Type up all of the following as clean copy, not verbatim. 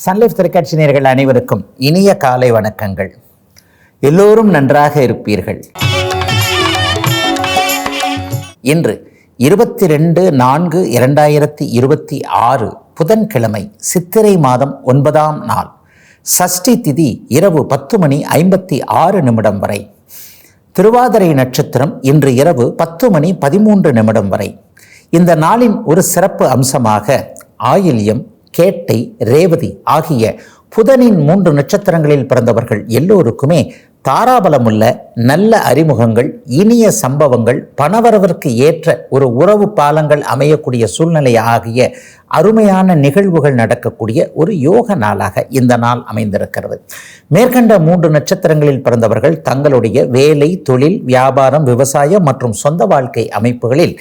Sun Life தொலைக்காட்சி நேயர்கள் அனைவருக்கும் இனிய காலை வணக்கங்கள். எல்லோரும் நன்றாக இருப்பீர்கள். இன்று 22/4/2026 புதன்கிழமை, சித்திரை மாதம் 9ஆம் நாள், சஷ்டி திதி இரவு 10:56 வரை. திருவாதிரை நட்சத்திரம் இன்று இரவு 10:13 வரை. இந்த நாளின் ஒரு சிறப்பு அம்சமாக ஆயில்யம், கேட்டை, ரேவதி ஆகிய புதனின் 3 நட்சத்திரங்களில் பிறந்தவர்கள் எல்லோருக்குமே தாராபலமுள்ள நல்ல அறிமுகங்கள், இனிய சம்பவங்கள், பணவரவிற்கு ஏற்ற ஒரு உறவு பாலங்கள் அமையக்கூடிய சூழ்நிலை ஆகிய அருமையான நிகழ்வுகள் நடக்கக்கூடிய ஒரு யோக நாளாக இந்த நாள் அமைந்திருக்கிறது. மேற்கண்ட 3 நட்சத்திரங்களில் பிறந்தவர்கள் தங்களுடைய வேலை, தொழில், வியாபாரம், விவசாயம் மற்றும் சொந்த வாழ்க்கை அமைப்புகளில்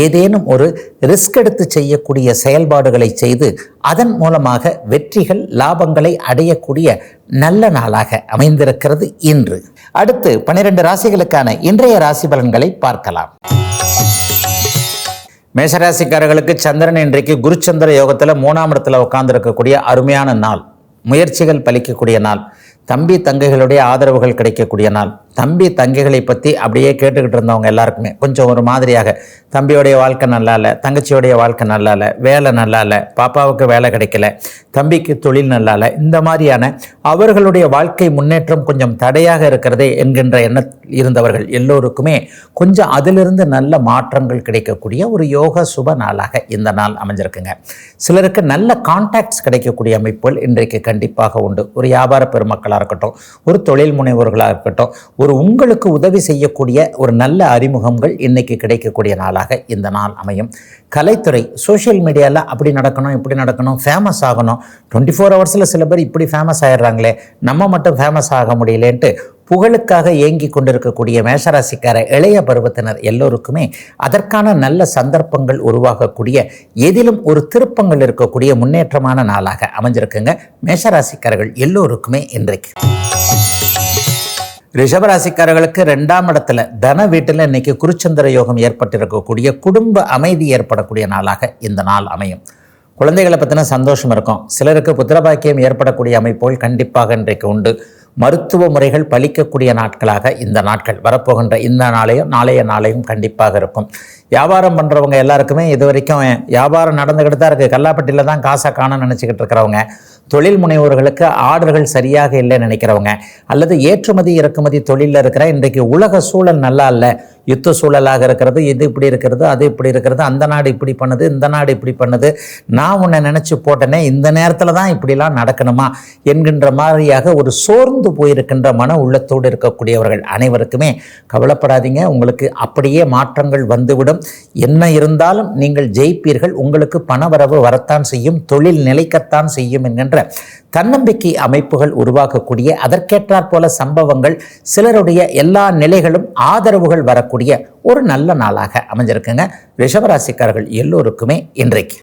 ஏதேனும் ஒரு ரிஸ்க் எடுத்து செய்யக்கூடிய செயல்பாடுகளை செய்து அதன் மூலமாக வெற்றிகள், லாபங்களை அடையக்கூடிய நல்ல நாளாக அமைந்திருக்கிறது இன்று. அடுத்து 12 ராசிகளுக்கான இன்றைய ராசி பலன்களை பார்க்கலாம். மேஷராசிக்காரர்களுக்கு சந்திரன் இன்றைக்கு குருச்சந்திர யோகத்தில் 3ஆம் இடத்துல உட்கார்ந்து இருக்கக்கூடிய அருமையான நாள். முயற்சிகள் பலிக்கக்கூடிய நாள். தம்பி தங்கைகளுடைய ஆதரவுகள் கிடைக்கக்கூடிய நாள். தம்பி தங்கைகளை பற்றி அப்படியே கேட்டுக்கிட்டு இருந்தவங்க எல்லாருக்குமே கொஞ்சம் ஒரு மாதிரியாக, தம்பியோடைய வாழ்க்கை நல்லா இல்லை, தங்கச்சியோடைய வாழ்க்கை நல்லா இல்லை, வேலை நல்லா இல்லை, பாப்பாவுக்கு வேலை கிடைக்கல, தம்பிக்கு தொழில் நல்லா இல்லை, இந்த மாதிரியான அவர்களுடைய வாழ்க்கை முன்னேற்றம் கொஞ்சம் தடையாக இருக்கிறதே என்கின்ற எண்ணத்தில் இருந்தவர்கள் எல்லோருக்குமே கொஞ்சம் அதிலிருந்து நல்ல மாற்றங்கள் கிடைக்கக்கூடிய ஒரு யோக சுப நாளாக இந்த நாள் அமைஞ்சிருக்குங்க. சிலருக்கு நல்ல கான்டாக்ட்ஸ் கிடைக்கக்கூடிய அமைப்புகள் இன்றைக்கு கண்டிப்பாக உண்டு. ஒரு வியாபார பெருமக்களாக இருக்கட்டும், ஒரு தொழில் முனைவோர்களாக இருக்கட்டும், ஒரு உங்களுக்கு உதவி செய்யக்கூடிய ஒரு நல்ல அறிமுகங்கள் இன்னைக்கு கிடைக்கக்கூடிய நாளாக இந்த நாள் அமையும். கலைத்துறை, சோஷியல் மீடியாவில் அப்படி நடக்கணும், இப்படி நடக்கணும், ஃபேமஸ் ஆகணும், 24 ஹவர்ஸில் சில பேர் இப்படி ஃபேமஸ் ஆகிடுறாங்களே, நம்ம மட்டும் ஃபேமஸ் ஆக முடியலேன்ட்டு புகழுக்காக ஏங்கி கொண்டிருக்கக்கூடிய மேஷராசிக்கார இளைய பருவத்தினர் எல்லோருக்குமே அதற்கான நல்ல சந்தர்ப்பங்கள் உருவாகக்கூடிய, எதிலும் ஒரு திருப்பங்கள் இருக்கக்கூடிய முன்னேற்றமான நாளாக அமைஞ்சிருக்குங்க மேஷராசிக்காரர்கள் எல்லோருக்குமே இன்றைக்கு. ரிஷபராசிக்காரர்களுக்கு 2ஆம் இடத்துல தன வீட்டில் இன்னைக்கு குருச்சந்திர யோகம் ஏற்பட்டிருக்கக்கூடிய குடும்ப அமைதி ஏற்படக்கூடிய நாளாக இந்த நாள் அமையும். குழந்தைகளை பற்றின சந்தோஷம் இருக்கும். சிலருக்கு புத்திரபாக்கியம் ஏற்படக்கூடிய அமைப்புகள் கண்டிப்பாக இன்றைக்கு உண்டு. மருத்துவ முறைகள் பலிக்கக்கூடிய நாட்களாக இந்த நாட்கள், வரப்போகின்ற இந்த நாளைய நாளையும் கண்டிப்பாக இருக்கும். வியாபாரம் பண்ணுறவங்க எல்லாருக்குமே இது வரைக்கும் வியாபாரம் நடந்துக்கிட்டு தான் இருக்குது. கல்லாப்பட்டியில் தான் காசை காணன்னு நினச்சிக்கிட்டு இருக்கிறவங்க, தொழில் முனைவோர்களுக்கு ஆர்டர்கள் சரியாக இல்லைன்னு நினைக்கிறவங்க, அல்லது ஏற்றுமதி இறக்குமதி தொழிலில் இருக்கிற இன்றைக்கு உலக சூழல் நல்லா இல்லை, யுத்த சூழலாக இருக்கிறது, இது இப்படி இருக்கிறது, அது இப்படி இருக்கிறது, அந்த நாடு இப்படி பண்ணுது, இந்த நாடு இப்படி பண்ணுது, நான் உன்னை நினச்சி போட்டேனே, இந்த நேரத்தில் தான் இப்படிலாம் நடக்கணுமா என்கின்ற மாதிரியாக ஒரு சோர்ந்து போயிருக்கின்ற மன உள்ளத்தோடு இருக்கக்கூடியவர்கள் அனைவருக்குமே கவலைப்படாதீங்க. உங்களுக்கு அப்படியே மாற்றங்கள் வந்துவிடும். என்ன இருந்தாலும் நீங்கள் ஜெயிப்பீர்கள். உங்களுக்கு பணவரவு வரத்தான் செய்யும், தொழில் நிலைக்கத்தான் செய்யும் என்கின்ற தன்னம்பிக்கை அமைப்புகள் உருவாக்கக்கூடிய, அதற்கேற்றாற் போல சம்பவங்கள், சிலருடைய எல்லா நிலைகளும் ஆதரவுகள் வரக்கூடிய ஒரு நல்ல நாளாக அமைஞ்சிருக்குங்க ரிஷபராசிக்காரர்கள் எல்லோருக்குமே இன்றைக்கு.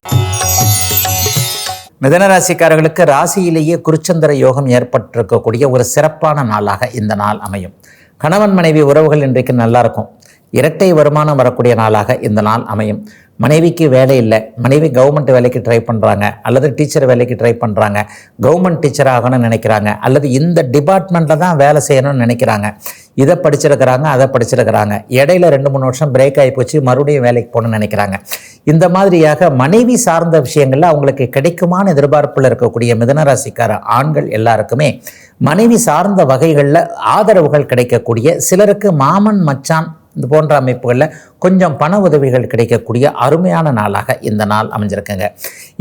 மிதனராசிக்காரர்களுக்கு ராசியிலேயே குருச்சந்திர யோகம் ஏற்பட்டிருக்கக்கூடிய ஒரு சிறப்பான நாளாக இந்த நாள் அமையும். கணவன் மனைவி உறவுகள் இன்றைக்கு நல்லா இருக்கும். இரட்டை வருமானம் வரக்கூடிய நாளாக இந்த நாள் அமையும். மனைவிக்கு வேலை இல்லை, மனைவி கவர்மெண்ட் வேலைக்கு ட்ரை பண்ணுறாங்க, அல்லது டீச்சர் வேலைக்கு ட்ரை பண்ணுறாங்க, கவர்மெண்ட் டீச்சர் ஆகணும்னு நினைக்கிறாங்க, அல்லது இந்த டிபார்ட்மெண்ட்டில் தான் வேலை செய்யணும்னு நினைக்கிறாங்க, இதை படிச்சிருக்கிறாங்க, அதை படிச்சிருக்கிறாங்க, இடையில 2-3 வருஷம் பிரேக் ஆகி போச்சு, மறுபடியும் வேலைக்கு போகணும்னு நினைக்கிறாங்க. இந்த மாதிரியாக மனைவி சார்ந்த விஷயங்களில் அவங்களுக்கு கிடைக்குமான எதிர்பார்ப்பில் இருக்கக்கூடிய மிதனராசிக்கார ஆண்கள் எல்லாருக்குமே மனைவி சார்ந்த வகைகளில் ஆதரவுகள் கிடைக்கக்கூடிய, சிலருக்கு மாமன் மச்சான் இது போன்ற அமைப்புகளில் கொஞ்சம் பண உதவிகள் கிடைக்கக்கூடிய அருமையான நாளாக இந்த நாள் அமைஞ்சிருக்குங்க.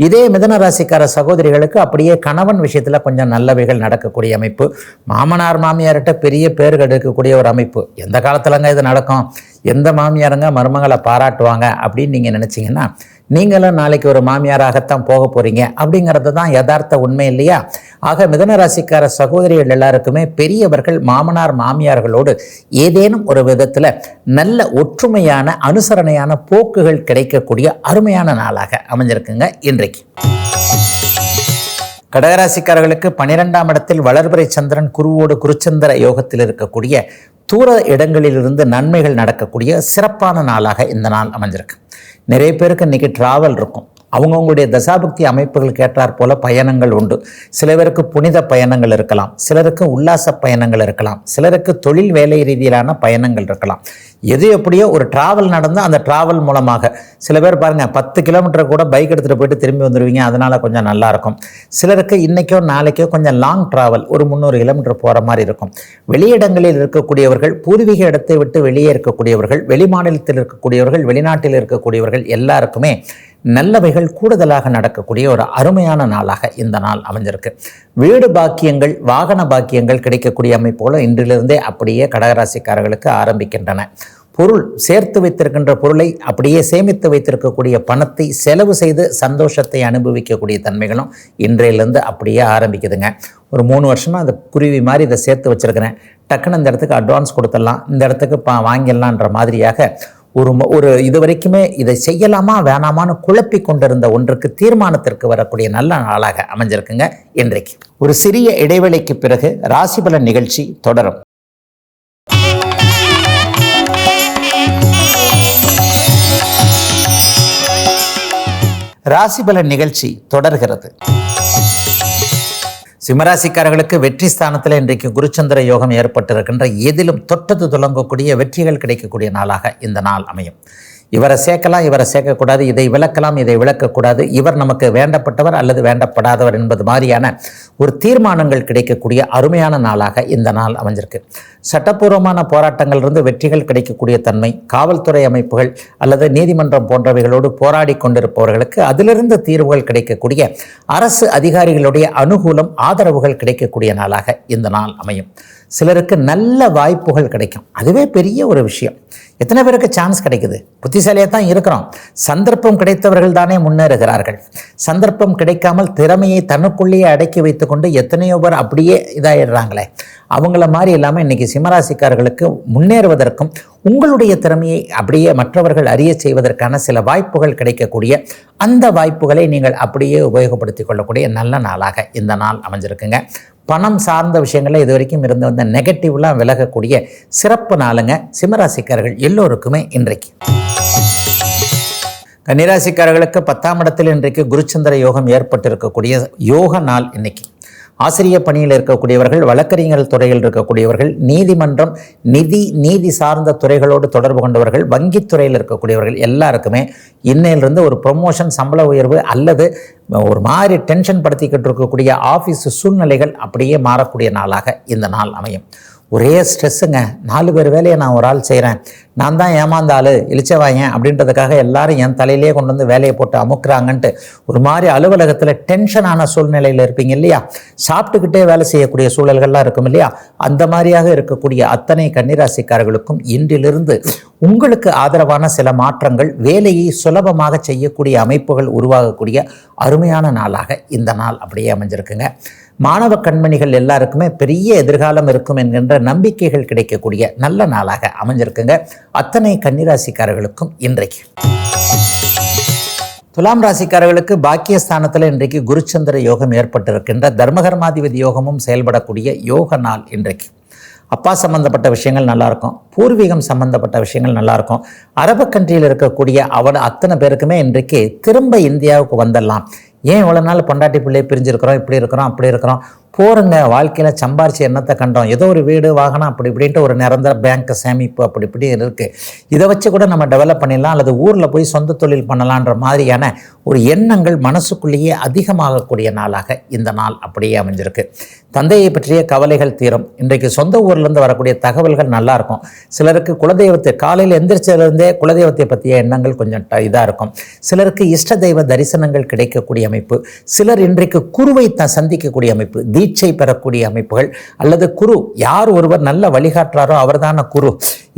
இதே மிதனராசிக்கார சகோதரிகளுக்கு அப்படியே கணவன் விஷயத்தில் கொஞ்சம் நல்லவைகள் நடக்கக்கூடிய அமைப்பு, மாமனார் மாமியார்கிட்ட பெரிய பேர் எடுக்கக்கூடிய ஒரு அமைப்பு. எந்த காலத்துலங்க இது நடக்கும், எந்த மாமியாருங்க மருமகளை பாராட்டுவாங்க அப்படின்னு நீங்கள் நினச்சிங்கன்னா, நீங்களும் நாளைக்கு ஒரு மாமியாராகத்தான் போக போகிறீங்க அப்படிங்கிறது தான் யதார்த்த உண்மை இல்லையா? ஆக மிதனராசிக்கார சகோதரிகள் எல்லாருக்குமே பெரியவர்கள் மாமனார் மாமியார்களோடு ஏதேனும் ஒரு விதத்தில் நல்ல ஒற்றுமையான அனுசரணையான போக்குகள் கிடைக்கக்கூடிய அருமையான நாளாக அமைஞ்சிருக்குங்க இன்றைக்கு. கடகராசிக்காரர்களுக்கு 12ஆம் இடத்தில் வளர்பிறை சந்திரன் குருவோடு குருச்சந்திர யோகத்தில் இருக்கக்கூடிய தூர இடங்களிலிருந்து நன்மைகள் நடக்கக்கூடிய சிறப்பான நாளாக இந்த நாள் அமைஞ்சிருக்கு. நிறைய பேருக்கு இன்றைக்கி ட்ராவல் இருக்கும். அவங்கவுங்களுடைய தசாபக்தி அமைப்புகளுக்கு ஏற்றாற் போல பயணங்கள் உண்டு. சில பேருக்கு புனித பயணங்கள் இருக்கலாம், சிலருக்கு உல்லாச பயணங்கள் இருக்கலாம், சிலருக்கு தொழில் வேலை ரீதியிலான பயணங்கள் இருக்கலாம். எது எப்படியோ ஒரு டிராவல் நடந்தால் அந்த டிராவல் மூலமாக சில பேர் பாருங்கள் 10 கிலோமீட்டர் கூட பைக் எடுத்துகிட்டு போயிட்டு திரும்பி வந்துடுவீங்க, அதனால் கொஞ்சம் நல்லாயிருக்கும். சிலருக்கு இன்றைக்கோ நாளைக்கோ கொஞ்சம் லாங் டிராவல், ஒரு 300 கிலோமீட்டர் போகிற மாதிரி இருக்கும். வெளியிடங்களில் இருக்கக்கூடியவர்கள், பூர்வீக இடத்தை விட்டு வெளியே இருக்கக்கூடியவர்கள், வெளி மாநிலத்தில் இருக்கக்கூடியவர்கள், வெளிநாட்டில் இருக்கக்கூடியவர்கள் எல்லாருக்குமே நல்லவைகள் கூடுதலாக நடக்கக்கூடிய ஒரு அருமையான நாளாக இந்த நாள் அமைஞ்சிருக்கு. வீடு பாக்கியங்கள், வாகன பாக்கியங்கள் கிடைக்கக்கூடிய அமைப்போல இன்றிலிருந்தே அப்படியே கடகராசிக்காரர்களுக்கு ஆரம்பிக்கின்றன. பொருள் சேர்த்து வைத்திருக்கின்ற பொருளை அப்படியே சேமித்து வைத்திருக்கக்கூடிய பணத்தை செலவு செய்து சந்தோஷத்தை அனுபவிக்கக்கூடிய தன்மைகளும் இன்றையிலேருந்து அப்படியே ஆரம்பிக்குதுங்க. ஒரு 3 வருஷமாக அந்த குருவி மாதிரி இதை சேர்த்து வச்சுருக்கிறேன், டக்குன்னு இந்த இடத்துக்கு அட்வான்ஸ் கொடுத்துடலாம், இந்த இடத்துக்கு வாங்கிடலான்ற மாதிரியாக ஒரு இது வரைக்குமே இதை செய்யலாமா வேணாமான்னு குழப்பி கொண்டிருந்த ஒன்றுக்கு தீர்மானத்திற்கு வரக்கூடிய நல்ல நாளாக அமைஞ்சிருக்குங்க இன்றைக்கு. ஒரு சிறிய இடைவெளிக்கு பிறகு ராசிபலன் நிகழ்ச்சி தொடரும். ராசிபலன் நிகழ்ச்சி தொடர்கிறது. சிம்மராசிக்காரர்களுக்கு வெற்றி ஸ்தானத்தில் இன்றைக்கு குருச்சந்திர யோகம் ஏற்பட்டிருக்கின்ற எதிலும் தொட்டது துலங்கக்கூடிய வெற்றிகள் கிடைக்கக்கூடிய நாளாக இந்த நாள் அமையும். இவரை சேர்க்கலாம், இவரை சேர்க்கக்கூடாது, இதை விளக்கலாம், இதை விளக்கக்கூடாது, இவர் நமக்கு வேண்டப்பட்டவர் அல்லது வேண்டப்படாதவர் என்பது மாதிரியான ஒரு தீர்மானங்கள் கிடைக்கக்கூடிய அருமையான நாளாக இந்த நாள் அமைஞ்சிருக்கு. சட்டப்பூர்வமான போராட்டங்களிலிருந்து வெற்றிகள் கிடைக்கக்கூடிய தன்மை, காவல்துறை அமைப்புகள் அல்லது நீதிமன்றம் போன்றவைகளோடு போராடி கொண்டிருப்பவர்களுக்கு அதிலிருந்து தீர்வுகள் கிடைக்கக்கூடிய அரசு அதிகாரிகளுடைய அனுகூலம், ஆதரவுகள் கிடைக்கக்கூடிய நாளாக இந்த நாள் அமையும். சிலருக்கு நல்ல வாய்ப்புகள் கிடைக்கும், அதுவே பெரிய ஒரு விஷயம். எத்தனை பேருக்கு சான்ஸ் கிடைக்குது? புத்திசாலியாக தான் இருக்கிறோம். சந்தர்ப்பம் கிடைத்தவர்கள் தானே முன்னேறுகிறார்கள். சந்தர்ப்பம் கிடைக்காமல் திறமையை தனக்குள்ளேயே அடக்கி வைத்துக்கொண்டு எத்தனையோ பேர் அப்படியே இதாகிடுறாங்களே. அவங்கள மாதிரி இல்லாமல் இன்றைக்கி சிம்மராசிக்காரர்களுக்கு முன்னேறுவதற்கும் உங்களுடைய திறமையை அப்படியே மற்றவர்கள் அறிய செய்வதற்கான சில வாய்ப்புகள் கிடைக்கக்கூடிய அந்த வாய்ப்புகளை நீங்கள் அப்படியே உபயோகப்படுத்தி கொள்ளக்கூடிய நல்ல நாளாக இந்த நாள் அமைஞ்சிருக்குங்க. பணம் சார்ந்த விஷயங்களில் இது வரைக்கும் இருந்து வந்த நெகட்டிவ்லாம் விலகக்கூடிய சிறப்பு நாளுங்க சிம்மராசிக்காரர்கள் எல்லோருக்குமே இன்றைக்கு. கன்னிராசிக்காரர்களுக்கு 10ஆம் இடத்தில் இன்றைக்கு குருச்சந்திர யோகம் ஏற்பட்டிருக்கக்கூடிய யோக நாள் இன்னைக்கு. ஆசிரியர் பணியில் இருக்கக்கூடியவர்கள், வழக்கறிஞர்கள் துறையில் இருக்கக்கூடியவர்கள், நீதிமன்றம், நீதி சார்ந்த துறைகளோடு தொடர்பு கொண்டவர்கள், வங்கித்துறையில் இருக்கக்கூடியவர்கள் எல்லாருக்குமே இன்னையிலிருந்து ஒரு ப்ரொமோஷன், சம்பள உயர்வு அல்லது ஒரு மாதிரி டென்ஷன் படுத்திக்கிட்டு இருக்கக்கூடிய ஆஃபீஸ் சூழ்நிலைகள் அப்படியே மாறக்கூடிய நாளாக இந்த நாள் அமையும். ஒரே ஸ்ட்ரெஸ்ஸுங்க. 4 பேர் வேலையை நான் ஒரு ஆள் செய்கிறேன், நான் தான் ஏமாந்த ஆள், இழிச்சவாயன் அப்படின்றதுக்காக எல்லாரும் என் தலையிலே கொண்டு வந்து வேலையை போட்டு அமுக்குறாங்கன்ட்டு ஒரு மாதிரி அலுவலகத்தில் டென்ஷனான சூழ்நிலையில் இருப்பீங்க இல்லையா? சாப்பிட்டுக்கிட்டே வேலை செய்யக்கூடிய சூழல்கள்லாம் இருக்கும் இல்லையா? அந்த மாதிரியாக இருக்கக்கூடிய அத்தனை கன்னிராசிக்காரர்களுக்கும் இன்றிலிருந்து உங்களுக்கு ஆதரவான சில மாற்றங்கள், வேலையை சுலபமாக செய்யக்கூடிய அமைப்புகள் உருவாகக்கூடிய அருமையான நாளாக இந்த நாள் அப்படியே அமைஞ்சிருக்குங்க. மாணவ கண்மணிகள் எல்லாருக்குமே பெரிய எதிர்காலம் இருக்கும் என்கின்ற நம்பிக்கைகள் கிடைக்கக்கூடிய நல்ல நாளாக அமைஞ்சிருக்குங்க அத்தனை கன்னிராசிக்காரர்களுக்கும் இன்றைக்கு. துலாம் ராசிக்காரர்களுக்கு பாக்கியஸ்தானத்தில் இன்றைக்கு குருச்சந்திர யோகம் ஏற்பட்டிருக்கின்ற தர்மகர்மாதிபதி யோகமும் செயல்படக்கூடிய யோக நாள் இன்றைக்கு. அப்பா சம்மந்தப்பட்ட விஷயங்கள் நல்லாயிருக்கும், பூர்வீகம் சம்மந்தப்பட்ட விஷயங்கள் நல்லாயிருக்கும். அரபு கண்ட்ரியில் இருக்கக்கூடிய அத்தனை பேருக்குமே இன்றைக்கு திரும்ப இந்தியாவுக்கு வந்துடலாம். ஏன் இவ்வளோ நாள் பொண்டாட்டி பிள்ளையை பிரிஞ்சிருக்கிறோம், இப்படி இருக்கிறோம் அப்படி இருக்கிறோம், போருங்க, வாழ்க்கையில் சம்பாரிச்சு என்னத்தை கண்டோம், ஏதோ ஒரு வீடு வாகனம் அப்படி இப்படின்ட்டு ஒரு நிரந்தர பேங்க் சேமிப்பு அப்படி இப்படி இருக்குது, இதை வச்சு கூட நம்ம டெவலப் பண்ணிடலாம் அல்லது ஊரில் போய் சொந்த தொழில் பண்ணலான்ற மாதிரியான ஒரு எண்ணங்கள் மனசுக்குள்ளேயே அதிகமாகக்கூடிய நாளாக இந்த நாள் அப்படியே அமைஞ்சிருக்கு. தந்தையை பற்றிய கவலைகள் தீரும். இன்றைக்கு சொந்த ஊர்லேருந்து வரக்கூடிய தகவல்கள் நல்லாயிருக்கும். சிலருக்கு குலதெய்வத்தை காலையில் எந்திரிச்சதுலேருந்தே குலதெய்வத்தை பற்றிய எண்ணங்கள் கொஞ்சம் இதாக இருக்கும். சிலருக்கு இஷ்ட தெய்வ தரிசனங்கள் கிடைக்கக்கூடிய அமைப்பு, சிலர் இன்றைக்கு குருவை சந்திக்கக்கூடிய அமைப்பு, தீட்சை பெறக்கூடிய அமைப்புகள் அல்லது குரு யார் ஒருவர் நல்ல வழிகாட்டுறாரோ அவர்தான குரு,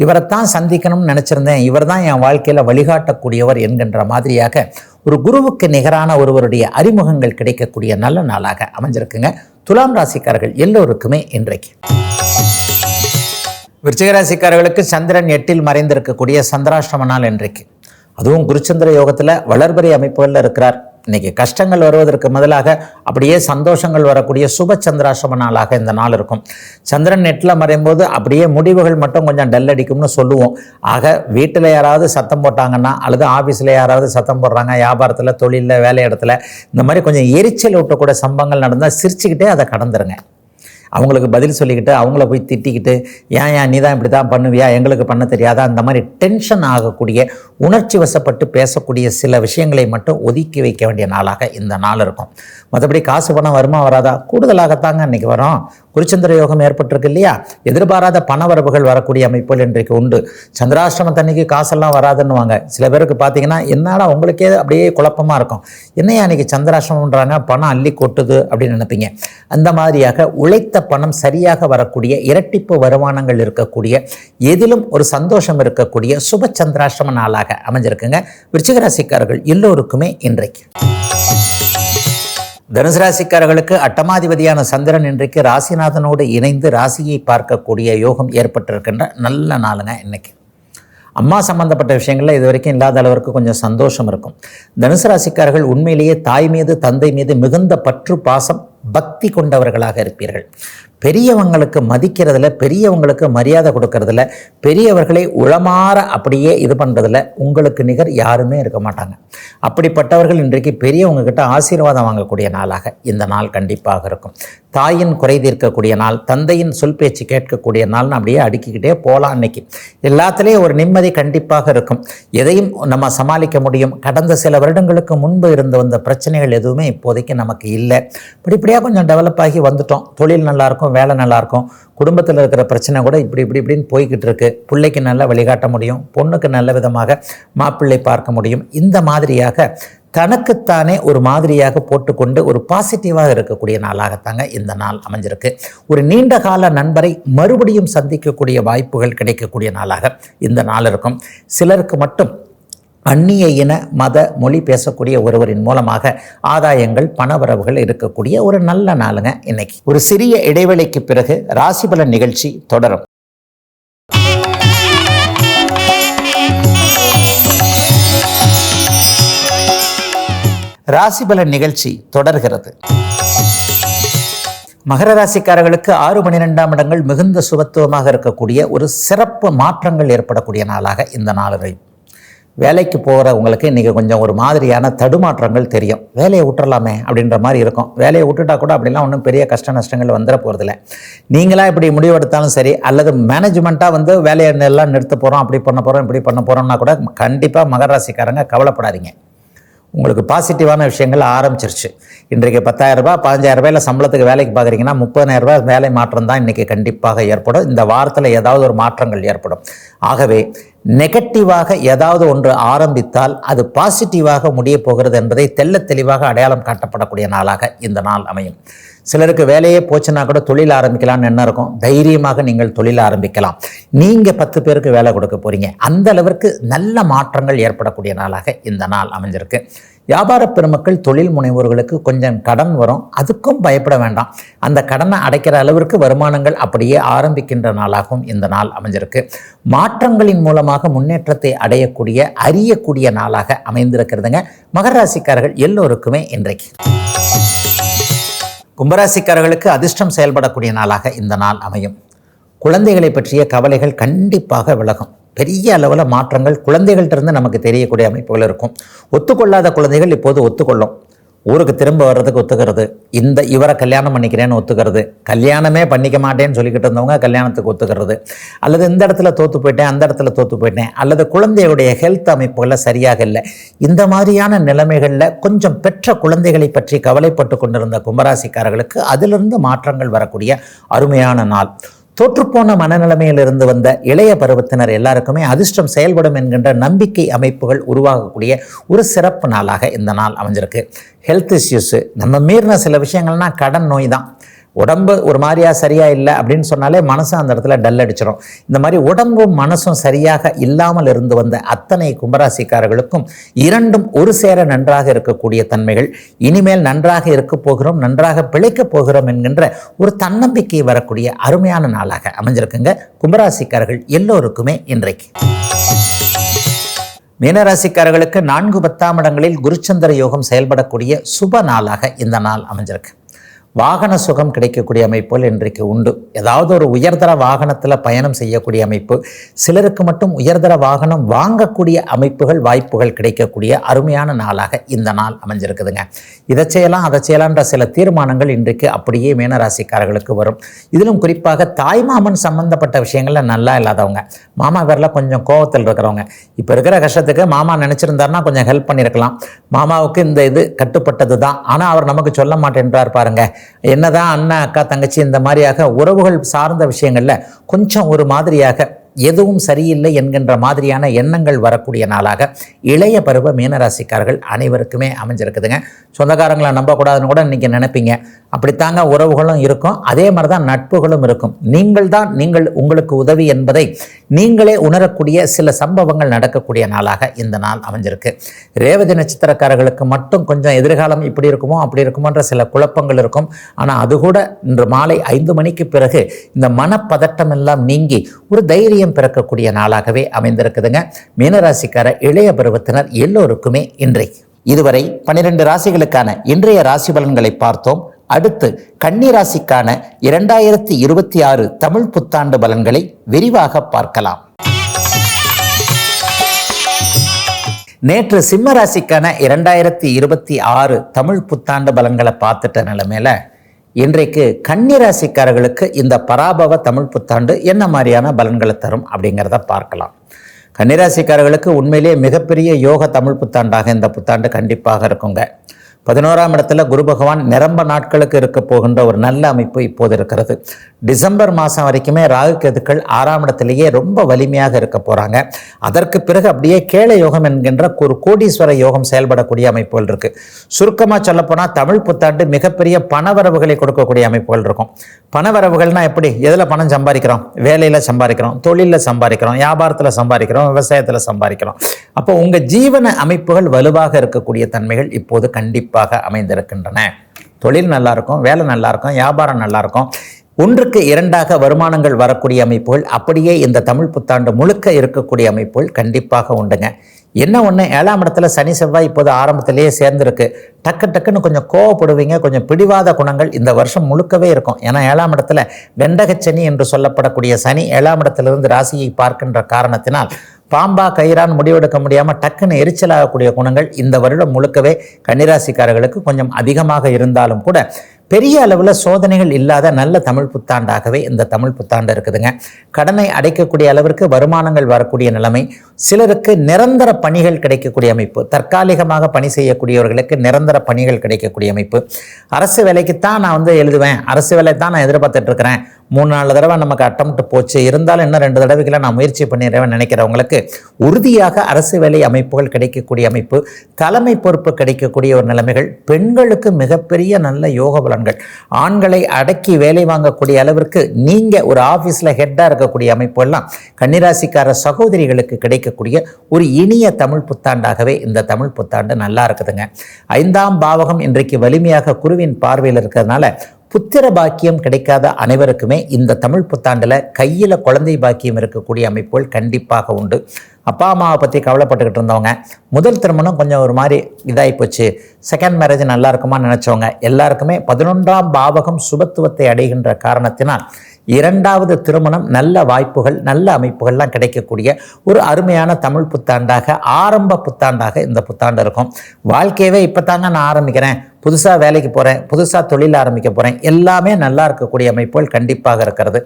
இவரைத்தான் சந்திக்கணும்னு நினச்சிருந்தேன், இவர் தான் என் வாழ்க்கையில் வழிகாட்டக்கூடியவர் என்கின்ற மாதிரியாக ஒரு குருவுக்கு நிகரான ஒருவருடைய அறிமுகங்கள் கிடைக்கக்கூடிய நல்ல நாளாக அமைஞ்சிருக்குங்க துலாம் ராசிக்காரர்கள் எல்லோருக்குமே இன்றைக்கு. விருச்சிக ராசிக்காரர்களுக்கு சந்திரன் 8இல் மறைந்திருக்கக்கூடிய சந்திராஷ்டம நாள் இன்றைக்கு. அதுவும் குருச்சந்திர யோகத்தில் வளர்பறை அமைப்புகளில் இருக்கிறார். இன்னைக்கு கஷ்டங்கள் வருவதற்கு பதிலாக அப்படியே சந்தோஷங்கள் வரக்கூடிய சுப சந்திராசிரம நாளாக இந்த நாள் இருக்கும். சந்திரன் நெட்டில் மறையும்போது அப்படியே முடிவுகள் மட்டும் கொஞ்சம் டல் அடிக்கும்னு சொல்லுவோம். ஆக வீட்டில் யாராவது சத்தம் போட்டாங்கன்னா, அல்லது ஆஃபீஸில் யாராவது சத்தம் போடுறாங்க, வியாபாரத்தில், தொழிலில், வேலை இடத்துல இந்த மாதிரி கொஞ்சம் எரிச்சல் ஊட்டக்கூடிய சம்பவங்கள் நடந்தால் சிரிச்சுக்கிட்டே அதை கடந்துருங்க. அவங்களுக்கு பதில் சொல்லிக்கிட்டு அவங்கள போய் திட்டிக்கிட்டு ஏன் நீ தான் இப்படி தான் பண்ணுவியா, எங்களுக்கு பண்ண தெரியாதா, அந்த மாதிரி டென்ஷன் ஆகக்கூடிய உணர்ச்சி வசப்பட்டு பேசக்கூடிய சில விஷயங்களை மட்டும் ஒதுக்கி வைக்க வேண்டிய நாளாக இந்த நாள் இருக்கும். மற்றபடி காசு பணம் வருமா வராதா, கூடுதலாகத்தாங்க இன்றைக்கி வரும். குருச்சந்திர யோகம் ஏற்பட்டிருக்கு இல்லையா, எதிர்பாராத பண வரவுகள் வரக்கூடிய அமைப்புகள் இன்றைக்கு உண்டு. சந்திராஷ்டமத்தன்னைக்கு காசெல்லாம் வராதுன்னுவாங்க. சில பேருக்கு பார்த்தீங்கன்னா என்னடா உங்களுக்கே அப்படியே குழப்பமாக இருக்கும், என்னையா அன்றைக்கி சந்திராஷ்டமன்றாங்க, பணம் அள்ளி கொட்டுது அப்படின்னு நினைப்பீங்க. அந்த மாதிரியாக உழைத்த பணம் சரியாக வரக்கூடிய, இரட்டிப்பு வருமானங்கள் இருக்கக்கூடிய, எதிலும் ஒரு சந்தோஷம் இருக்கக்கூடிய சுப சந்திராஷ்டம நாளாக அமைஞ்சிருக்குங்க. விருச்சிக ராசிக்காரர்கள் எல்லோருக்குமே இன்றைக்கு. தனுசு ராசிக்காரர்களுக்கு அட்டமாதிபதியான சந்திரன் இன்றைக்கு ராசிநாதனோடு இணைந்து ராசியை பார்க்கக்கூடிய யோகம் ஏற்பட்டிருக்கின்ற நல்ல நாளுங்க இன்னைக்கு. அம்மா சம்பந்தப்பட்ட விஷயங்களில் இது வரைக்கும் இல்லாத அளவிற்கு கொஞ்சம் சந்தோஷம் இருக்கும். தனுசு ராசிக்காரர்கள் உண்மையிலேயே தாய் மீது, தந்தை மீது மிகுந்த பற்று, பாசம், பக்தி கொண்டவர்களாக இருப்பீர்கள். பெரியவங்களுக்கு மதிக்கிறதுல, பெரியவங்களுக்கு மரியாதை கொடுக்கறதுல, பெரியவர்களை உளமாற அப்படியே இது பண்ணுறதுல உங்களுக்கு நிகர் யாருமே இருக்க மாட்டாங்க. அப்படிப்பட்டவர்கள் இன்றைக்கு பெரியவங்க கிட்ட ஆசீர்வாதம் வாங்கக்கூடிய நாளாக இந்த நாள் கண்டிப்பாக இருக்கும். தாயின் குறை தீர்க்கக்கூடிய நாள், தந்தையின் சொல் பேச்சு கேட்கக்கூடிய நாள்னு அப்படியே அடுக்கிக்கிட்டே போகலாம். இன்னைக்கு எல்லாத்துலேயும் ஒரு நிம்மதி கண்டிப்பாக இருக்கும். எதையும் நம்ம சமாளிக்க முடியும். கடந்த சில வருடங்களுக்கு முன்பு இருந்து வந்த பிரச்சனைகள் எதுவுமே இப்போதைக்கு நமக்கு இல்லை. படிப்படியாக கொஞ்சம் டெவலப் ஆகி வந்துட்டோம். தொழில் நல்லாயிருக்கும், வேலை நல்லாயிருக்கும், குடும்பத்தில் இருக்கிற பிரச்சனை கூட இப்படின்னு போய்கிட்டு இருக்கு. பிள்ளைக்கு நல்லா வழிகாட்ட முடியும், பொண்ணுக்கு நல்ல விதமாக மாப்பிள்ளை பார்க்க முடியும். இந்த மாதிரியாக தனக்குத்தானே ஒரு மாதிரியாக போட்டுக்கொண்டு ஒரு பாசிட்டிவாக இருக்கக்கூடிய நாளாகத்தாங்க இந்த நாள் அமைஞ்சிருக்கு. ஒரு நீண்ட கால நண்பரை மறுபடியும் சந்திக்கக்கூடிய வாய்ப்புகள் கிடைக்கக்கூடிய நாளாக இந்த நாள் இருக்கும். சிலருக்கு மட்டும் அந்நிய இன, மத, மொழி பேசக்கூடிய ஒருவரின் மூலமாக ஆதாயங்கள், பணவரவுகள் இருக்கக்கூடிய ஒரு நல்ல நாளுங்க இன்னைக்கு. ஒரு சிறிய இடைவெளிக்கு பிறகு ராசிபலன் நிகழ்ச்சி தொடரும். ராசிபலன் நிகழ்ச்சி தொடர்கிறது. மகர ராசிக்காரர்களுக்கு 6-12 இடங்கள் மிகுந்த சுபத்துவமாக இருக்கக்கூடிய ஒரு சிறப்பு மாற்றங்கள் ஏற்படக்கூடிய நாளாக இந்த நாள் இருக்கும். வேலைக்கு போகிற உங்களுக்கு இன்றைக்கி கொஞ்சம் ஒரு மாதிரியான தடுமாற்றங்கள் தெரியும். வேலையை விட்டுறலாமே அப்படின்ற மாதிரி இருக்கும். வேலையை விட்டுட்டா கூட அப்படிலாம் ஒன்றும் பெரிய கஷ்ட நஷ்டங்கள் வந்துட போகிறதில்ல. நீங்களாக இப்படி முடிவெடுத்தாலும் சரி, அல்லது மேனேஜ்மெண்ட்டாக வேலையை எல்லாம் நிறுத்த போகிறோம், அப்படி பண்ண போகிறோம், இப்படி பண்ண போகிறோம்னா கூட கண்டிப்பாக மகர ராசிக்காரங்க கவலைப்படாதீங்க. உங்களுக்கு பாசிட்டிவான விஷயங்கள் ஆரம்பிச்சிருச்சு. இன்றைக்கு 10,000 ரூபாய், 15,000 ரூபாயில் சம்பளத்துக்கு வேலைக்கு பார்க்குறீங்கன்னா 30,000 ரூபாய் வேலை மாற்றம் தான் இன்றைக்கி கண்டிப்பாக ஏற்படும். இந்த வாரத்தில் ஏதாவது ஒரு மாற்றங்கள் ஏற்படும். ஆகவே நெகட்டிவாக ஏதாவது ஒன்று ஆரம்பித்தால் அது பாசிட்டிவாக முடிய போகிறது என்பதை தெள்ள தெளிவாக அடையாளம் காட்டப்படக்கூடிய நாளாக இந்த நாள் அமையும். சிலருக்கு வேலையே போச்சுன்னா கூட தொழில் ஆரம்பிக்கலாம்னு என்ன இருக்கும், தைரியமாக நீங்கள் தொழில் ஆரம்பிக்கலாம். நீங்கள் 10 பேருக்கு வேலை கொடுக்க போகிறீங்க. அந்த அளவிற்கு நல்ல மாற்றங்கள் ஏற்படக்கூடிய நாளாக இந்த நாள் அமைஞ்சிருக்கு. வியாபார பெருமக்கள், தொழில் முனைவோர்களுக்கு கொஞ்சம் கடன் வரும், அதுக்கும் பயப்பட வேண்டாம். அந்த கடனை அடைக்கிற அளவிற்கு வருமானங்கள் அப்படியே ஆரம்பிக்கின்ற நாளாகவும் இந்த நாள் அமைஞ்சிருக்கு. மாற்றங்களின் மூலமாக முன்னேற்றத்தை அடையக்கூடிய, அறியக்கூடிய நாளாக அமைந்திருக்கிறதுங்க மகர ராசிக்காரர்கள் எல்லோருக்குமே இன்றைக்கு. கும்பராசிக்காரர்களுக்கு அதிர்ஷ்டம் செயல்படக்கூடிய நாளாக இந்த நாள் அமையும். குழந்தைகளை பற்றிய கவலைகள் கண்டிப்பாக விலகும். பெரிய அளவில் மாற்றங்கள் குழந்தைகள்கிட்ட நமக்கு தெரியக்கூடிய அமைப்புகள் இருக்கும். ஒத்துக்கொள்ளாத குழந்தைகள் இப்போது ஒத்துக்கொள்ளும். ஊருக்கு திரும்ப வர்றதுக்கு ஒத்துக்கிறது, இவரை கல்யாணம் பண்ணிக்கிறேன்னு ஒத்துக்கிறது, கல்யாணமே பண்ணிக்க மாட்டேன்னு சொல்லிக்கிட்டு இருந்தவங்க கல்யாணத்துக்கு ஒத்துக்கிறது, அல்லது இந்த இடத்துல தோற்று போயிட்டேன், அந்த இடத்துல தோற்று போயிட்டேன், அல்லது குழந்தையுடைய ஹெல்த் அமைப்புகளில் சரியாக இல்லை, இந்த மாதிரியான நிலைமைகளில் கொஞ்சம் பெற்ற குழந்தைகளை பற்றி கவலைப்பட்டு கொண்டிருந்த கும்பராசிக்காரர்களுக்கு அதிலிருந்து மாற்றங்கள் வரக்கூடிய அருமையான நாள். தோற்றுப்போன மனநிலைமையிலிருந்து வந்த இளைய பருவத்தினர் எல்லாருக்குமே அதிர்ஷ்டம் செயல்படும் என்கின்ற நம்பிக்கை அமைப்புகள் உருவாகக்கூடிய ஒரு சிறப்பு நாளாக இந்த நாள் அமைஞ்சிருக்கு. ஹெல்த் இஷ்யூஸு, நம்ம மீறின சில விஷயங்கள்னால் கடன் நோய் தான். உடம்பு ஒரு மாதிரியாக சரியாக இல்லை அப்படின்னு சொன்னாலே மனசும் அந்த இடத்துல டல் அடிச்சிடும். இந்த மாதிரி உடம்பும் மனசும் சரியாக இல்லாமல் இருந்து வந்த அத்தனை கும்பராசிக்காரர்களுக்கும் இரண்டும் ஒரு சேர நன்றாக இருக்கக்கூடிய தன்மைகள், இனிமேல் நன்றாக இருக்க போகிறோம், நன்றாக பிழைக்கப் போகிறோம் என்கின்ற ஒரு தன்னம்பிக்கை வரக்கூடிய அருமையான நாளாக அமைஞ்சிருக்குங்க கும்பராசிக்காரர்கள் எல்லோருக்குமே இன்றைக்கு. மீனராசிக்காரர்களுக்கு 4 10ஆம் இடங்களில் குருச்சந்திர யோகம் செயல்படக்கூடிய சுப நாளாக இந்த நாள் அமைஞ்சிருக்கு. வாகன சுகம் கிடைக்கக்கூடிய அமைப்புகள் இன்றைக்கு உண்டு. ஏதாவது ஒரு உயர்தர வாகனத்தில் பயணம் செய்யக்கூடிய அமைப்பு, சிலருக்கு மட்டும் உயர்தர வாகனம் வாங்கக்கூடிய அமைப்புகள், வாய்ப்புகள் கிடைக்கக்கூடிய அருமையான நாளாக இந்த நாள் அமைஞ்சிருக்குதுங்க. இதை செய்யலாம் அதை செய்யலான்ற சில தீர்மானங்கள் இன்றைக்கு அப்படியே மீனராசிக்காரர்களுக்கு வரும். இதிலும் குறிப்பாக தாய்மாமன் சம்பந்தப்பட்ட விஷயங்களில் நல்லா இல்லாதவங்க, மாமா பேரில் கொஞ்சம் கோபத்தில் இருக்கிறவங்க, இப்போ இருக்கிற கஷ்டத்துக்கு மாமா நினச்சிருந்தாருன்னா கொஞ்சம் ஹெல்ப் பண்ணியிருக்கலாம். மாமாவுக்கு இந்த இது கட்டுப்பட்டது தான், ஆனால் அவர் நமக்கு சொல்ல மாட்டேன்றார் பாருங்க. என்னதான் அண்ணன் அக்கா தங்கச்சி இந்த மாதிரியாக உறவுகள் சார்ந்த விஷயங்கள்ல கொஞ்சம் ஒரு மாதிரியாக எதுவும் சரியில்லை என்கின்ற மாதிரியான எண்ணங்கள் வரக்கூடிய நாளாக இளைய பருவ மீனராசிக்காரர்கள் அனைவருக்குமே அமைஞ்சிருக்குதுங்க. சொந்தக்காரங்களை நம்பக்கூடாதுன்னு கூட இன்றைக்கி நினைப்பீங்க. அப்படித்தாங்க உறவுகளும் இருக்கும், அதே மாதிரி தான் நட்புகளும் இருக்கும். நீங்கள் உங்களுக்கு உதவி என்பதை நீங்களே உணரக்கூடிய சில சம்பவங்கள் நடக்கக்கூடிய நாளாக இந்த நாள் அமைஞ்சிருக்கு. ரேவதி நட்சத்திரக்காரர்களுக்கு மட்டும் கொஞ்சம் எதிர்காலம் இப்படி இருக்குமோ அப்படி இருக்குமோன்ற சில குழப்பங்கள் இருக்கும். ஆனால் அது கூட இன்று மாலை 5 மணிக்கு பிறகு இந்த மனப்பதட்டம் எல்லாம் நீங்கி ஒரு தைரியம் பிறக்கக்கூடிய நாளாகவே அமைந்திருக்குதுங்க. மீனராசிக்கார இளைய பருவத்தினர் எல்லோருக்குமே இன்றைக்கு இதுவரை 12 ராசிகளுக்கான இன்றைய ராசி பலன்களை பார்த்தோம். அடுத்து கன்னி ராசிக்கான 2026 தமிழ் புத்தாண்டு பலன்களை விரிவாக பார்க்கலாம். நேற்று சிம்ம ராசிக்கான 2026 தமிழ் புத்தாண்டு பலன்களை பார்த்துட்ட நிலைமையில இன்றைக்கு கன்னி ராசிக்காரர்களுக்கு இந்த பராபவ தமிழ் புத்தாண்டு என்ன மாதிரியான பலன்களை தரும் அப்படிங்கிறத பார்க்கலாம். கன்னிராசிக்காரர்களுக்கு உண்மையிலேயே மிகப்பெரிய யோக தமிழ் புத்தாண்டாக இந்த புத்தாண்டு கண்டிப்பாக இருக்குங்க. 11ஆம் இடத்துல குரு பகவான் நிரம்ப நாட்களுக்கு இருக்க போகின்ற ஒரு நல்ல அமைப்பு இப்போது இருக்கிறது. டிசம்பர் மாதம் வரைக்குமே ராகு கேதுக்கள் 6ஆம் இடத்திலேயே ரொம்ப வலிமையாக இருக்க போகிறாங்க. அதற்கு பிறகு அப்படியே கேள யோகம் என்கின்ற ஒரு கோடீஸ்வர யோகம் செயல்படக்கூடிய அமைப்புகள் இருக்குது. சுருக்கமாக சொல்லப்போனால் தமிழ் புத்தாண்டு மிகப்பெரிய பணவரவுகளை கொடுக்கக்கூடிய அமைப்புகள் இருக்கும். பணவரவுகள்னால் எப்படி? எதில் பணம் சம்பாதிக்கிறோம்? வேலையில் சம்பாதிக்கிறோம், தொழிலில் சம்பாதிக்கிறோம், வியாபாரத்தில் சம்பாதிக்கிறோம், விவசாயத்தில் சம்பாதிக்கிறோம். அப்போ உங்கள் ஜீவன அமைப்புகள் வலுவாக இருக்கக்கூடிய தன்மைகள் இப்போது கண்டிப்பாக அமைந்திருக்கின்றன. தொழில் நல்லா இருக்கும், வேலை நல்லா இருக்கும், வியாபாரம் நல்லா இருக்கும். 1க்கு 2ஆக வருமானங்கள் வரக்கூடிய அமைப்புகள் அப்படியே இந்த தமிழ் புத்தாண்டு முழுக்க இருக்கக்கூடிய அமைப்புகள் கண்டிப்பாக உண்டுங்க. என்ன ஒன்று, 7ஆம் இடத்துல சனி செவ்வாய் இப்போது ஆரம்பத்திலேயே சேர்ந்துருக்கு. டக்குன்னு கொஞ்சம் கோவப்படுவீங்க, கொஞ்சம் பிடிவாத குணங்கள் இந்த வருஷம் முழுக்கவே இருக்கும். ஏன்னா 7ஆம் இடத்துல கண்டகச்சனி என்று சொல்லப்படக்கூடிய சனி 7ஆம் இடத்திலிருந்து ராசியை பார்க்கின்ற காரணத்தினால் பாம்பா கயிறான் முடிவெடுக்க முடியாமல் டக்குன்னு எரிச்சலாகக்கூடிய குணங்கள் இந்த வருடம் முழுக்கவே கன்னிராசிக்காரர்களுக்கு கொஞ்சம் அதிகமாக இருந்தாலும் கூட பெரிய அளவில் சோதனைகள் இல்லாத நல்ல தமிழ் புத்தாண்டாகவே இந்த தமிழ் புத்தாண்டு இருக்குதுங்க. கடனை அடைக்கக்கூடிய அளவிற்கு வருமானங்கள் வரக்கூடிய நிலைமை, சிலருக்கு நிரந்தர பணிகள் கிடைக்கக்கூடிய அமைப்பு, தற்காலிகமாக பணி செய்யக்கூடியவர்களுக்கு நிரந்தர பணிகள் கிடைக்கக்கூடிய அமைப்பு. அரசு வேலைக்குத்தான் நான் எழுதுவேன், அரசு வேலை தான் நான் எதிர்பார்த்துட்டு இருக்கிறேன், 3-4 தடவை நமக்கு அட்டம்ப்ட் போச்சு, இருந்தாலும் இன்னும் 2 தடவைக்கெல்லாம் நான் முயற்சி பண்ணிடுறேன் நினைக்கிறவங்களுக்கு உறுதியாக அரசு வேலை அமைப்புகள் கிடைக்கக்கூடிய அமைப்பு, தலைமை பொறுப்பு கிடைக்கக்கூடிய ஒரு நிலைமைகள், பெண்களுக்கு மிகப்பெரிய நல்ல யோக பலன்கள், ஆண்களை அடக்கி வேலை வாங்கக்கூடிய அளவிற்கு நீங்கள் ஒரு ஆஃபீஸில் ஹெட்டாக இருக்கக்கூடிய அமைப்பு எல்லாம் கன்னிராசிக்கார சகோதரிகளுக்கு கிடைக்கக்கூடிய ஒரு இனிய தமிழ் புத்தாண்டாகவே இந்த தமிழ் புத்தாண்டு நல்லா இருக்குதுங்க. 5ஆம் பாவகம் இன்றைக்கு வலிமையாக குருவின் பார்வையில் இருக்கிறதுனால புத்திர பாக்கியம் கிடைக்காத அனைவருக்குமே இந்த தமிழ் புத்தாண்டில் கையில் குழந்தை பாக்கியம் இருக்கக்கூடிய அமைப்புகள் கண்டிப்பாக உண்டு. அப்பா அம்மாவை பற்றி கவலைப்பட்டுக்கிட்டு இருந்தவங்க, முதல் திருமணம் கொஞ்சம் ஒரு மாதிரி இதாகி போச்சு, செகண்ட் மேரேஜ் நல்லா இருக்குமான்னு நினச்சவங்க எல்லாருக்குமே 11ஆம் பாவகம் சுபத்துவத்தை அடைகின்ற காரணத்தினால் 2வது திருமணம் நல்ல வாய்ப்புகள், நல்ல அமைப்புகள்லாம் கிடைக்கக்கூடிய ஒரு அருமையான தமிழ் புத்தாண்டாக, ஆரம்ப புத்தாண்டாக இந்த புத்தாண்டு இருக்கும். வாழ்க்கையவே இப்போ தாங்க நான் ஆரம்பிக்கிறேன், புதுசாக வேலைக்கு போகிறேன், புதுசாக தொழில் ஆரம்பிக்க போகிறேன், எல்லாமே நல்லா இருக்கக்கூடிய அமைப்புகள் கண்டிப்பாக இருக்கிறது.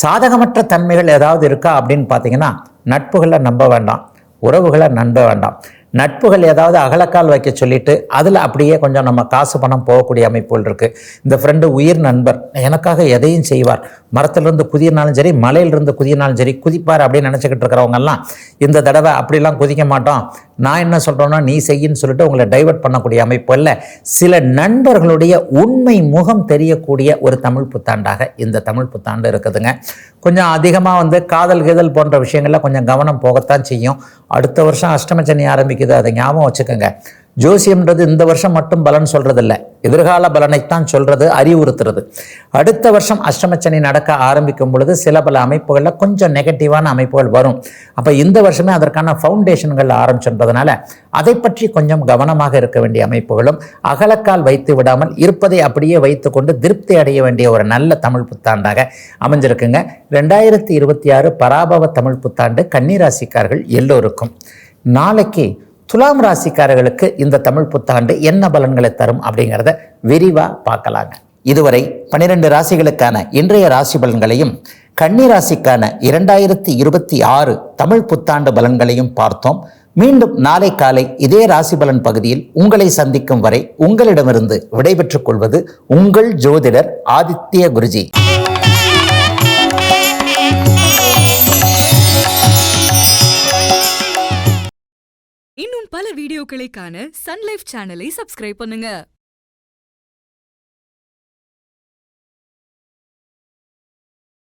சாதகமற்ற தன்மைகள் ஏதாவது இருக்கா அப்படின்னு பார்த்தீங்கன்னா, நட்புகளை நம்ப வேண்டாம், உறவுகளை நம்ப வேண்டாம். நட்புகள் ஏதாவது அகலக்கால் வைக்க சொல்லிட்டு அதில் அப்படியே கொஞ்சம் நம்ம காசு பணம் போகக்கூடிய அமைப்புகள் இருக்குது. இந்த ஃப்ரெண்டு உயிர் நண்பர், எனக்காக எதையும் செய்வார், மரத்திலிருந்து குதியினாலும் சரி மலையிலிருந்து குதியினாலும் சரி குதிப்பார் அப்படின்னு நினச்சிக்கிட்டு இருக்கிறவங்கெல்லாம் இந்த தடவை அப்படிலாம் குதிக்க மாட்டோம், நான் என்ன சொல்கிறேன்னா நீ செய்யின்னு சொல்லிட்டு உங்களை டைவர்ட் பண்ணக்கூடிய அமைப்புகளில் சில நண்பர்களுடைய உண்மை முகம் தெரியக்கூடிய ஒரு தமிழ் புத்தாண்டாக இந்த தமிழ் புத்தாண்டு இருக்குதுங்க. கொஞ்சம் அதிகமாக காதல் கீதல் போன்ற விஷயங்களில் கொஞ்சம் கவனம் போகத்தான் செய்யும். அடுத்த வருஷம் அஷ்டம சனி ஆரம்பிக்குது, அதை ஞாபகம் வச்சுக்கோங்க. ஜோசியம்ன்றது இந்த வருஷம் மட்டும் பலன் சொல்றதில்ல, எதிர்கால பலனைத்தான் சொல்றது, அறிவுறுத்துறது. அடுத்த வருஷம் அஷ்டமச்சனி நடக்க ஆரம்பிக்கும் பொழுது சில பல அமைப்புகளில் கொஞ்சம் நெகட்டிவான அமைப்புகள் வரும். அப்போ இந்த வருஷமே அதற்கான ஃபவுண்டேஷன்கள் ஆரம்பிச்சுன்றதுனால அதை பற்றி கொஞ்சம் கவனமாக இருக்க வேண்டிய அமைப்புகளும், அகலக்கால் வைத்து விடாமல் இருப்பதை அப்படியே வைத்துக்கொண்டு திருப்தி அடைய வேண்டிய ஒரு நல்ல தமிழ் புத்தாண்டாக அமைஞ்சிருக்குங்க. 2026 பராபவ தமிழ் புத்தாண்டு கன்னிராசிக்காரர்கள் எல்லோருக்கும். நாளைக்கு துலாம் ராசிக்காரர்களுக்கு இந்த தமிழ் புத்தாண்டு என்ன பலன்களை தரும் அப்படிங்கிறத விரிவாக பார்க்கலாங்க. இதுவரை 12 ராசிகளுக்கான இன்றைய ராசி பலன்களையும் கன்னிராசிக்கான 2026 தமிழ் புத்தாண்டு பலன்களையும் பார்த்தோம். மீண்டும் நாளை காலை இதே ராசி பலன் பகுதியில் உங்களை சந்திக்கும் வரை உங்களிடமிருந்து விடைபெற்றுக் கொள்வது உங்கள் ஜோதிடர் ஆதித்ய குருஜி. இன்னும் பல வீடியோக்களை காண சன் லைஃப் சேனலை சப்ஸ்கிரைப் பண்ணுங்க.